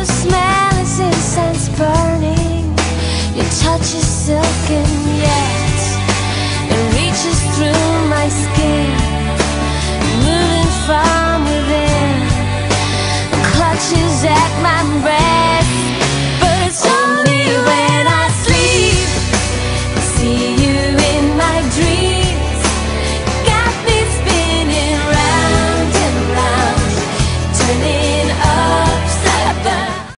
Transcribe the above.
Your smell is incense burning. Your touch is silken yet it reaches through my skin, moving far.